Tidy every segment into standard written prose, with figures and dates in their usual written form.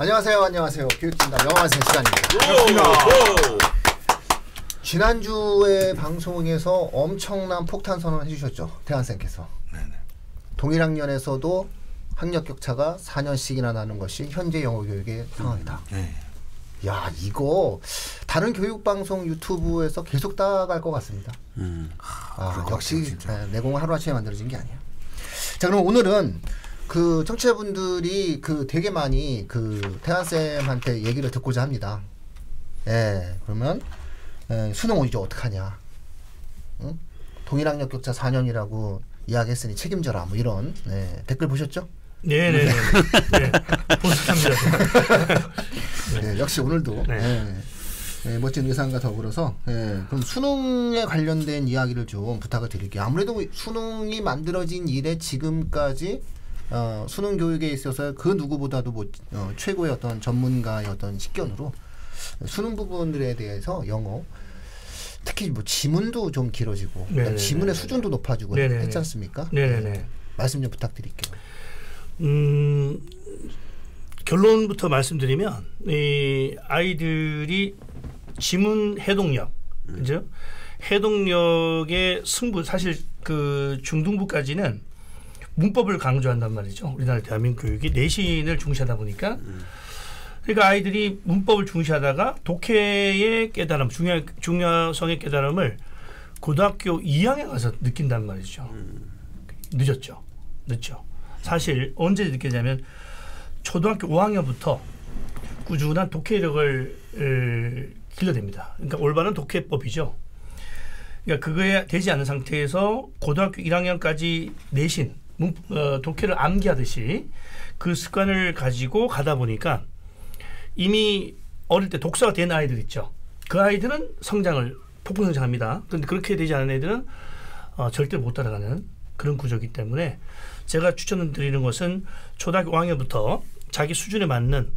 안녕하세요. 교육진단 영어 완성 시간입니다. 지난주에 방송에서 엄청난 폭탄 선언을 해주셨죠. 태환쌤께서. 동일학년에서도 학력 격차가 4년씩이나 나는 것이 현재 영어 교육의 상황이다. 야, 이거 다른 교육방송 유튜브에서 계속 따라갈 것 같습니다. 역시 내공은 하루아침에 만들어진 게 아니야. 자, 그럼 오늘은 그 청취자분들이 그 되게 많이 그 태환쌤한테 얘기를 듣고자 합니다. 그러면 수능 이제 어떡하냐. 응? 동일학력 격차 4년이라고 이야기했으니 책임져라. 뭐 이런 댓글 보셨죠? 네네네. 네. 보셨답니다. 네, 역시 오늘도 멋진 의상과 더불어서 그럼 수능에 관련된 이야기를 좀 부탁을 드릴게요. 아무래도 수능이 만들어진 이래 지금까지 수능 교육에 있어서 그 누구보다도 최고의 어떤 전문가의 어떤 식견으로 수능 부분들에 대해서 영어 특히 뭐 지문도 좀 길어지고 지문의 수준도 높아지고 했지 않습니까? 네네네. 말씀 좀 부탁드릴게요. 결론부터 말씀드리면 이 아이들이 지문 해독력, 그죠? 해독력의 승부, 사실 그 중등부까지는 문법을 강조한단 말이죠. 우리나라 대한민국 교육이 내신을 중시하다 보니까 그러니까 아이들이 문법을 중시하다가 독해의 깨달음, 중요성의 깨달음을 고등학교 2학년 가서 느낀단 말이죠. 늦었죠. 사실 언제 느끼냐면 초등학교 5학년부터 꾸준한 독해력을 길러냅니다. 그러니까 올바른 독해법이죠. 그러니까 그거에 되지 않은 상태에서 고등학교 1학년까지 내신, 독해를 암기하듯이 그 습관을 가지고 가다 보니까 이미 어릴 때 독서가 된 아이들 있죠. 그 아이들은 폭풍 성장합니다. 그런데 그렇게 되지 않은 애들은 절대 못 따라가는 그런 구조이기 때문에 제가 추천드리는 것은 초등학교 5학년부터 자기 수준에 맞는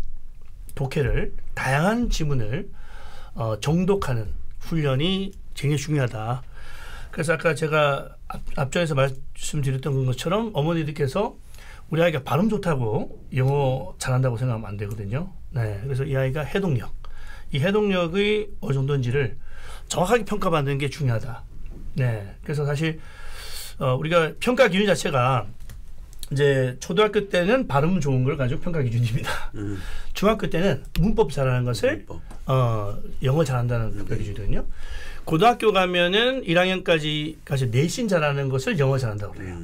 독해를, 다양한 지문을 정독하는 훈련이 굉장히 중요하다. 그래서 아까 제가 앞전에서 말씀드렸던 것처럼 어머니들께서 우리 아이가 발음 좋다고 영어 잘한다고 생각하면 안 되거든요. 그래서 이 아이가 이 해독력의 어느 정도인지를 정확하게 평가받는 게 중요하다. 그래서 사실 우리가 평가 기준 자체가 이제 초등학교 때는 발음 좋은 걸 가지고 평가 기준입니다. 중학교 때는 문법 잘하는 것을 영어 잘한다는 평가 기준이거든요. 고등학교 가면은 1학년까지 내신 잘하는 것을 영어 잘한다고 그래요.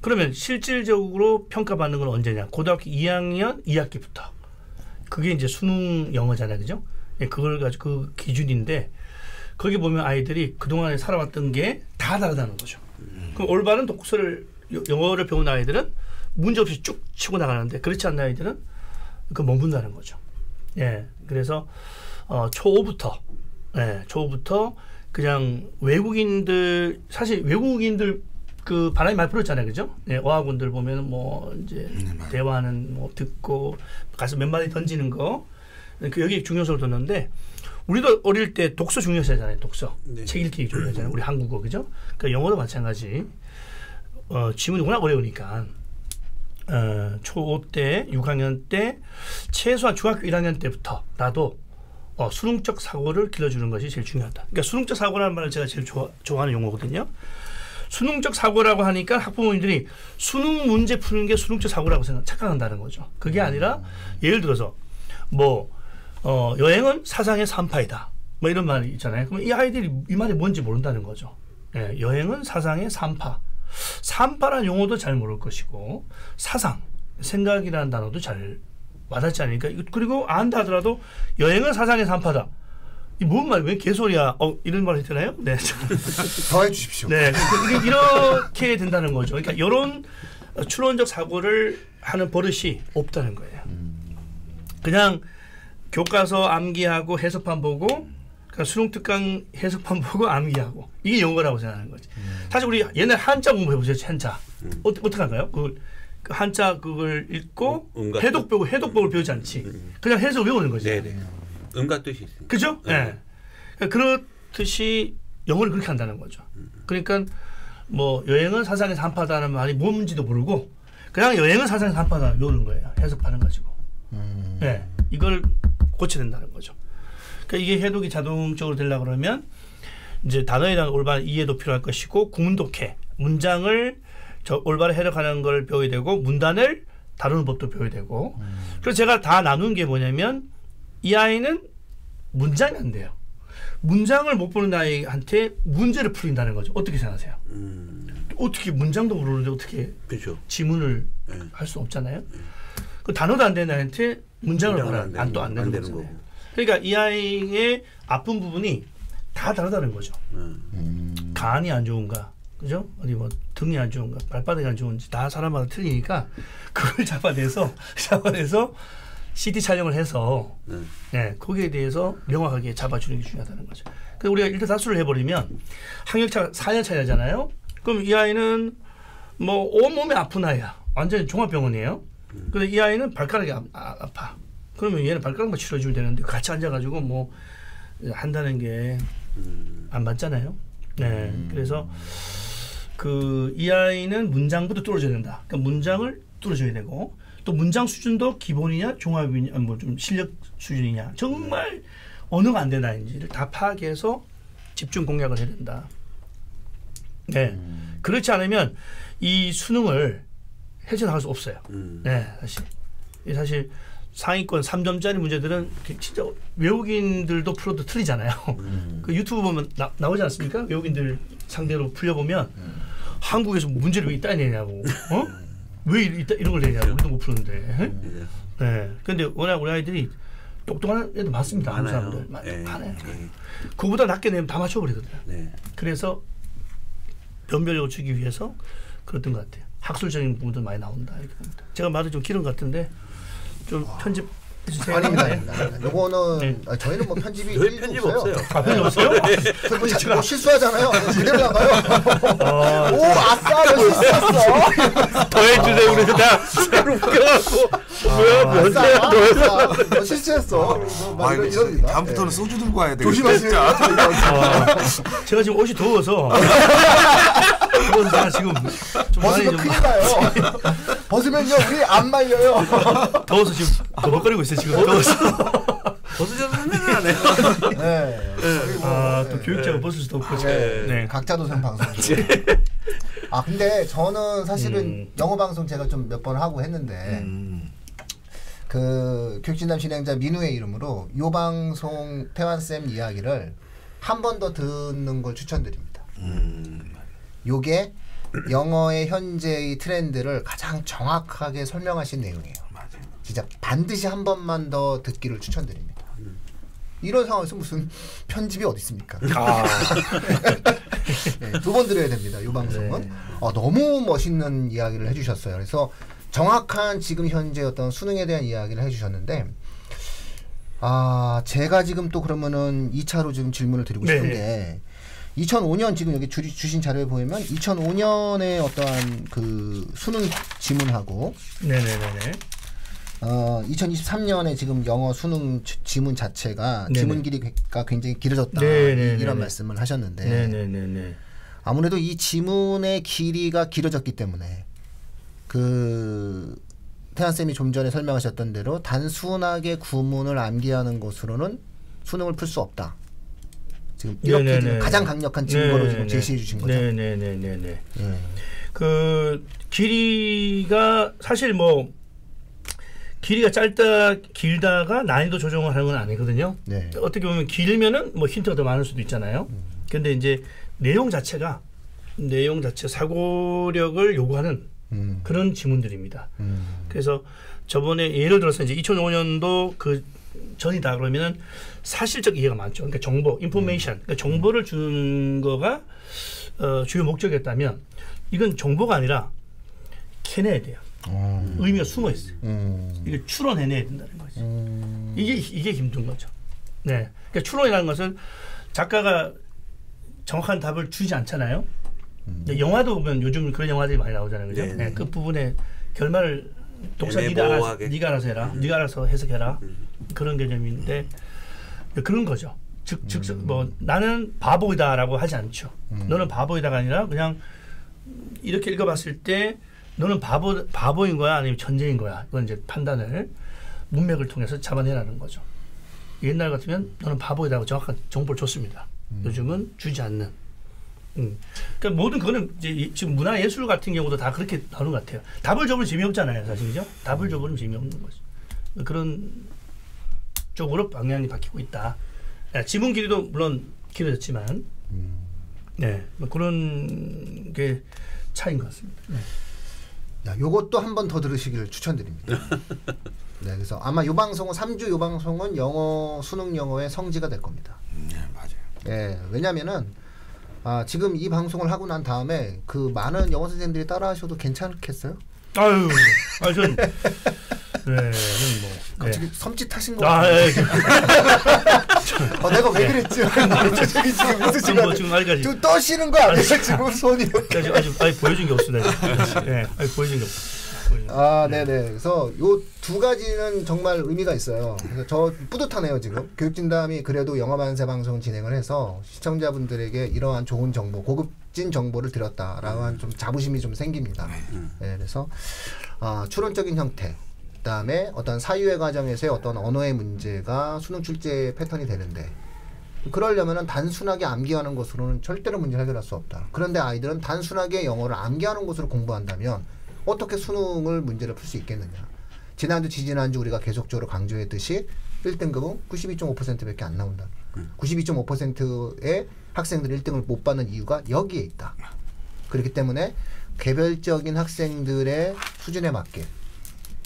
그러면 실질적으로 평가받는 건 언제냐? 고등학교 2학년 2학기부터. 그게 이제 수능 영어잖아요, 그죠? 그걸 가지고 그 기준인데 거기 보면 아이들이 그동안에 살아왔던 게 다 다르다는 거죠. 그럼 올바른 독서를 영어를 배운 아이들은 문제없이 쭉 치고 나가는데 그렇지 않는 아이들은 머문다는 거죠. 그래서 초5부터 그냥 외국인들, 사실 외국인들 그 바람이 많이 불었잖아요, 그죠? 어학원들 보면 뭐 이제 대화하는 뭐 듣고 가서 몇 마디 던지는 거, 여기 중요성을 뒀는데 우리도 어릴 때 독서 중요시하잖아요, 독서. 책 읽기 중요하잖아요, 우리 한국어, 그죠? 그러니까 영어도 마찬가지. 지문이 워낙 어려우니까 초5 때, 6학년 때, 최소한 중학교 1학년 때부터 나도 수능적 사고를 길러주는 것이 제일 중요하다. 그러니까 수능적 사고라는 말을 제가 제일 좋아하는 용어거든요. 수능적 사고라고 하니까 학부모님들이 수능 문제 푸는 게 수능적 사고라고 착각한다는 거죠. 그게 아니라 예를 들어서 여행은 사상의 산파이다. 뭐 이런 말이 있잖아요. 그럼 이 아이들이 이 말이 뭔지 모른다는 거죠. 여행은 사상의 산파. 산파라는 용어도 잘 모를 것이고 사상, 생각이라는 단어도 잘 와닿지 않으니까. 그리고 안다 하더라도 여행은 사상의 산파다. 이 뭔 말, 왜 개소리야? 이런 말 했잖아요. 더 해주십시오. 이렇게 된다는 거죠. 그러니까 이런 추론적 사고를 하는 버릇이 없다는 거예요. 그냥 교과서 암기하고 해석판 보고, 그러니까 수능 특강 해석판 보고 암기하고, 이게 영어라고 생각하는 거지. 사실 우리 옛날 한자 공부해보셨죠? 한자. 어떻게 할까요? 그 한자 그걸 읽고 해독법을 배우지 않지. 그냥 해서 외우는 거지. 음과 뜻이 있습니다. 그죠? 그렇듯이 영어를 그렇게 한다는 거죠. 그러니까 뭐 여행은 사상의 산파다는 말이 뭔지도 모르고 그냥 여행은 사상의 산파다 외우는 거예요. 해석판을 가지고. 네, 이걸 고쳐야 된다는 거죠. 그러니까 이게 해독이 자동적으로 되려고 그러면 이제 단어에 대한 올바른 이해도 필요할 것이고 구문독해, 문장을 올바로 해석하는 걸 배워야 되고 문단을 다루는 법도 배워야 되고 그래서 제가 다 나눈 게 뭐냐면 이 아이는 문장이 안 돼요. 문장을 못 보는 아이한테 문제를 풀린다는 거죠. 어떻게 생각하세요? 어떻게 문장도 모르는데 어떻게 그렇죠. 지문을 할 수 없잖아요. 그 단어도 안 되는 아이한테 문장을 보라 또 안 되는 거잖아요. 그러니까 이 아이의 아픈 부분이 다 다르다는 거죠. 간이 안 좋은가, 그죠? 어디 뭐 등이 안 좋은가, 발바닥이 안 좋은지 다 사람마다 틀리니까 그걸 잡아내서 CT 촬영을 해서 네, 거기에 대해서 명확하게 잡아주는 게 중요하다는 거죠. 그래서 우리가 일타다수를 해버리면 학력차가 4년 차이잖아요. 그럼 이 아이는 뭐 온몸이 아픈 아이야. 완전히 종합병원이에요. 근데 이 아이는 발가락이 아파. 그러면 얘는 발가락만 치료해주면 되는데 같이 앉아가지고 뭐 한다는 게 안 맞잖아요. 네, 그래서 이 아이는 문장부터 뚫어줘야 된다. 그러니까 문장을 뚫어줘야 되고 또 문장 수준도 기본이냐 종합이냐 뭐 좀 실력 수준이냐 정말 언어가 안 되는 아이인지를 다 파악해서 집중 공략을 해야 된다. 네, 그렇지 않으면 이 수능을 헤쳐나갈 수 없어요. 네, 사실 상위권 3점짜리 문제들은 진짜 외국인들도 풀어도 틀리잖아요. 그 유튜브 보면 나오지 않습니까? 외국인들 상대로 풀려보면 한국에서 문제를 왜 이따 내냐고, 왜 이런 걸 내냐고, 우리도 못 푸는데. 네. 근데 워낙 우리 아이들이 똑똑한 애들 많습니다. 한국 사람들 많아요. 그거보다 낮게 내면 다 맞춰버리거든요. 네. 그래서 변별력을 주기 위해서 그랬던 것 같아요. 학술적인 부분도 많이 나온다 이렇게 봅니다. 제가 말이 좀 길은 것 같은데 좀 편집해 주세요. 아닙니다. 요거는 저희는 뭐 편집이 편집 없어요. 편집 없어요? 뭐 실수하잖아요. 그대로 나가요. 오 아싸 너 실수했어. 더 해주세요. 우리 다 새로 웃겨갖고 뭐야 아싸 너 실수했어. 이런 다음부터는 소주 들고 와야 돼. 조심하세요. 제가 지금 옷이 더워서 내가 지금 좀 벗으면 큰일 나요. 벗으면요 우리 안 말려요. 더워서 지금 버벅거리고 있어요. 지금 더워서. 벗으셔도 상관하네요. 네. 또 교육자가 벗을 수도 없고. 네. 각자 도생 방송. 근데 저는 사실은 영어 방송 제가 좀 몇 번 하고 했는데 그 교육진담 진행자 민우의 이름으로 요 방송 태환쌤 이야기를 한 번 더 듣는 걸 추천드립니다. 요게 영어의 현재의 트렌드를 가장 정확하게 설명하신 내용이에요. 맞아요. 진짜 반드시 한 번만 더 듣기를 추천드립니다. 이런 상황에서 무슨 편집이 어디 있습니까? 네, 두 번 들어야 됩니다. 이 방송은. 네. 너무 멋있는 이야기를 해주셨어요. 그래서 정확한 지금 현재 어떤 수능에 대한 이야기를 해주셨는데 제가 지금 또 그러면은 2차로 지금 질문을 드리고 싶은 게 2005년 지금 여기 주신 자료에 보면 2005년에 어떠한 그 수능 지문하고 2023년에 지금 영어 수능 지문 자체가 지문 길이가 굉장히 길어졌다 이런 말씀을 하셨는데 아무래도 이 지문의 길이가 길어졌기 때문에 그 태환쌤이 좀 전에 설명하셨던 대로 단순하게 구문을 암기하는 것으로는 수능을 풀 수 없다. 지금 이렇게 가장 강력한 증거로 지금 제시해 주신 거죠. 그 길이가 사실 뭐 길이가 짧다 길다가 난이도 조정을 하는 건 아니거든요. 어떻게 보면 길면은 뭐 힌트가 더 많을 수도 있잖아요. 근데 이제 내용 자체 사고력을 요구하는 그런 지문들입니다. 그래서 저번에 예를 들어서 이제 2005년도 그 전이다 그러면은 사실적 이해가 많죠. 그러니까 정보, 인포메이션, 그러니까 정보를 주는 거가 주요 목적이었다면 이건 정보가 아니라 캐내야 돼요. 의미가 숨어 있어요. 이게 추론해내야 된다는 거죠. 이게 힘든 거죠. 네, 그러니까 추론이라는 것은 작가가 정확한 답을 주지 않잖아요. 영화도 보면 요즘 그런 영화들이 많이 나오잖아요, 그죠? 네, 그 부분에 결말을 독자 네가 알아서 해라, 네가 알아서 해석해라 그런 개념인데 그런 거죠. 즉 뭐 나는 바보이다라고 하지 않죠. 너는 바보이다가 아니라 그냥 이렇게 읽어봤을 때 너는 바보인 거야 아니면 천재인 거야 이건 이제 판단을 문맥을 통해서 잡아내라는 거죠. 옛날 같으면 너는 바보이다고 정확한 정보를 줬습니다. 요즘은 주지 않는. 그러니까 모든 그거는 이제 지금 문화예술 같은 경우도 다 그렇게 나오는 것 같아요. 답을 줘버리면 재미없잖아요, 사실이죠. 답을 줘버리면 재미없는 거죠. 그런 쪽으로 방향이 바뀌고 있다. 지문 길이도 물론 길어졌지만, 네, 뭐 그런 게 차이인 것 같습니다. 네. 야, 요것도 한 번 더 들으시기를 추천드립니다. 네, 그래서 아마 요 방송은 3주 요 방송은 영어 수능 영어의 성지가 될 겁니다. 네, 맞아요. 네, 왜냐면은 지금 이 방송을 하고 난 다음에 그 많은 영어 선생님들이 따라하셔도 괜찮겠어요? 아유, 전 네, 뭐 갑자기 네. 섬찟하신 거 같아요. 내가 왜 그랬지? 지금 좀 떠시는 거 아니에요? 지금 손이 아직 보여준 게 없습니다. 네, 아직 보여준 게 없어요. 네네. 그래서 요 두 가지는 정말 의미가 있어요. 그래서 저 뿌듯하네요 지금. 교육진담이 그래도 영어만세 방송 진행을 해서 시청자분들에게 이러한 좋은 정보, 고급진 정보를 드렸다라고 한 좀 자부심이 좀 생깁니다. 네, 그래서 추론적인 형태. 그다음에 어떤 사유의 과정에서의 어떤 언어의 문제가 수능 출제 패턴이 되는데 그러려면은 단순하게 암기하는 것으로는 절대로 문제를 해결할 수 없다. 그런데 아이들은 단순하게 영어를 암기하는 것으로 공부한다면 어떻게 수능을 문제를 풀 수 있겠느냐. 지난주 지지난주 우리가 계속적으로 강조했듯이 1등급은 92.5%밖에 안 나온다. 92.5%의 학생들이 1등을 못 받는 이유가 여기에 있다. 그렇기 때문에 개별적인 학생들의 수준에 맞게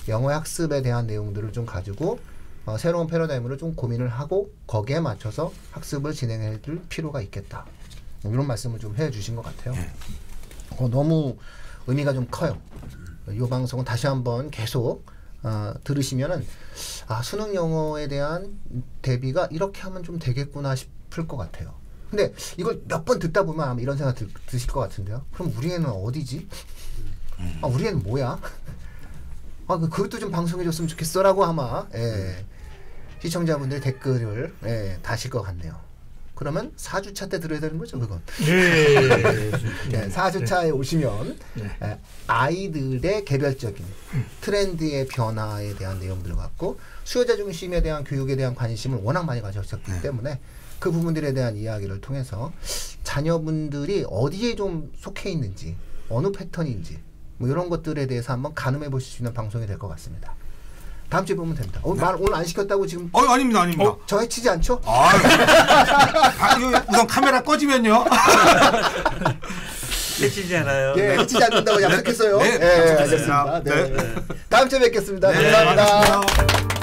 영어 학습에 대한 내용들을 좀 가지고 새로운 패러다임으로 좀 고민을 하고 거기에 맞춰서 학습을 진행해 줄 필요가 있겠다. 이런 말씀을 좀 해주신 것 같아요. 너무 의미가 좀 커요. 이 방송은 다시 한번 계속 들으시면은 수능 영어에 대한 대비가 이렇게 하면 좀 되겠구나 싶을 것 같아요. 근데 이걸 몇 번 듣다 보면 아마 이런 생각 드실 것 같은데요. 그럼 우리 애는 어디지? 우리 애는 뭐야? 그것도 좀 방송해줬으면 좋겠어라고 아마 시청자분들 댓글을 다실 것 같네요. 그러면 4주차 때 들어야 되는 거죠, 그건. 네. 4주차에 오시면 아이들의 개별적인 트렌드의 변화에 대한 내용들을 갖고 수요자 중심에 대한 교육에 대한 관심을 워낙 많이 가졌기 때문에 그 부분들에 대한 이야기를 통해서 자녀분들이 어디에 좀 속해 있는지, 어느 패턴인지 뭐 이런 것들에 대해서 한번 가늠해 보실 수 있는 방송이 될 것 같습니다. 다음 주에 보면 됩니다. 말 오늘 안 시켰다고 지금? 아닙니다. 저 해치지 않죠? 우선 카메라 꺼지면요. 해치지 않아요. 예, 해치지 않는다고 약속했어요. 네, 알겠습니다. 네. 다음 주에 뵙겠습니다. 네, 감사합니다. 고맙습니다.